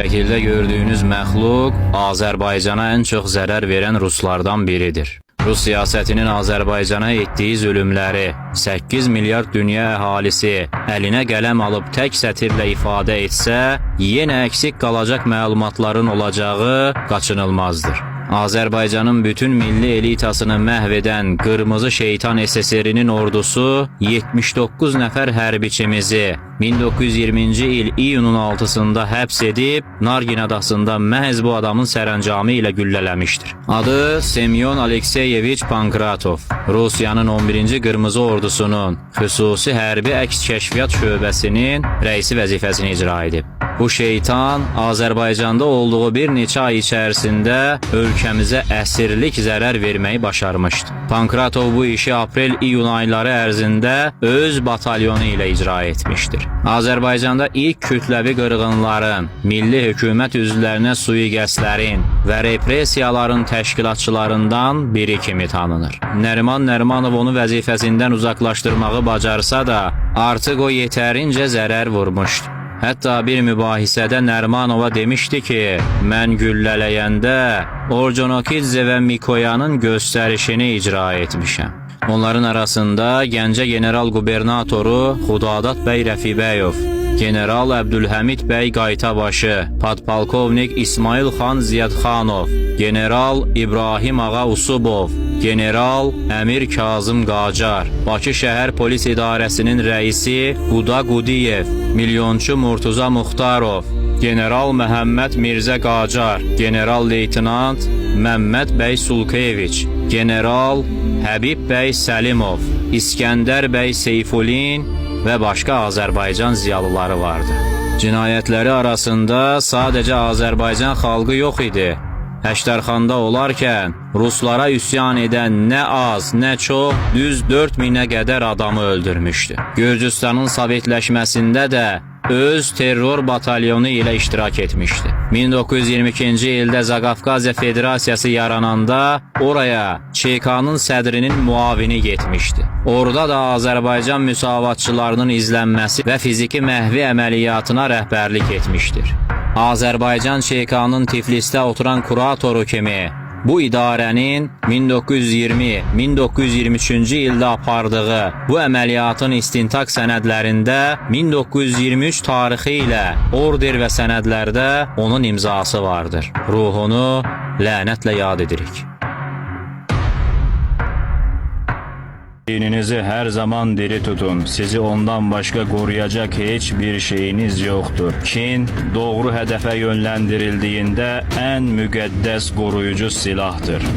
Şəkildə gördüyünüz məxluq Azərbaycana ən çox zərər verən Ruslardan biridir. Rus siyasətinin Azərbaycana etdiyi zulümləri 8 milyard dünya əhalisi əlinə qələm alıb tək sətirlə ifadə etsə, yenə əksik qalacaq məlumatların olacağı qaçınılmazdır. Azərbaycanın bütün milli elitasını məhv edən qırmızı şeytan SSR-nin ordusu 79 nəfər hərbiçimizi 1920-ci il iyunun 6-sında həbs edib, Nargin adasında məhz bu adamın sərəncamı ilə güllələmişdir. Adı Semyon Alekseyeviç Pankratov. Rusiyanın 11-ci Qırmızı Ordusunun xüsusi hərbi əks kəşfiyyat şöbəsinin rəisi vəzifəsini icra edib. Bu şeytan Azərbaycanda olduğu bir neçə ay içərisində ölkəmizə əsirlik zərər verməyi başarmışdı. Pankratov bu işi aprel-iyun ayları ərzində öz batalyonu ilə icra etmişdir. Azərbaycanda ilk kütləvi qırğınların, milli hökumət üzvlərinə sui-qəsdlərin və repressiyaların təşkilatçılarından biri kimi tanınır. Nəriman Nərimanov onu vəzifəsindən uzaqlaşdırmağı bacarsa da, artıq o yetərincə zərər vurmuşdu. Hətta bir mübahisədə Nərimanova demişdi ki, mən güllələyəndə Orconokidze və Mikoyanın göstərişini icra etmişəm. Onların arasında Gəncə general qubernatoru Xudadat bəy Rəfibəyov, general Əbdülhəmid bəy Qaytabaşı, podpolkovnik İsmail xan Ziyadxanov, general İbrahim ağa Usubov, general Əmir Kazım Qacar, Bakı şəhər polis idarəsinin rəisi Quda Qudiyev, milyonçu Murtuza Muxtarov, general Məhəmməd Mirzə Qacar, general leytinant Məmməd bəy Sulkeviç, general Həbib bəy Səlimov, İskəndər bəy Seyfulin və başqa Azərbaycan ziyalıları vardı. Cinayətləri arasında sadəcə Azərbaycan xalqı yox idi. Həştərxanda olarkən Ruslara üsyan edən nə az, nə çox düz 4000-ə qədər adamı öldürmüşdü. Gürcüstanın sovetləşməsində də öz terror batalyonu ilə iştirak etmişdi. 1922-ci ildə Zaqafqaziya Federasiyası yarananda oraya ÇK-nın sədrinin muavini getmişdi. Orada da Azərbaycan müsavatçılarının izlənməsi və fiziki məhvi əməliyyatına rəhbərlik etmişdir. Azərbaycan ÇK-nın Tiflisdə oturan kuratoru kimi bu idarənin 1920-1923-cü ildə apardığı bu əməliyyatın istintaq sənədlərində 1923 tarixi ilə order və sənədlərdə onun imzası vardır. Ruhunu lənətlə yad edirik. Dininizi hər zaman diri tutun. Sizi ondan başqa qoruyacaq heç bir şeyiniz yoxdur. Kin doğru hədəfə yönləndirildiyində ən müqəddəs qoruyucu silahdır.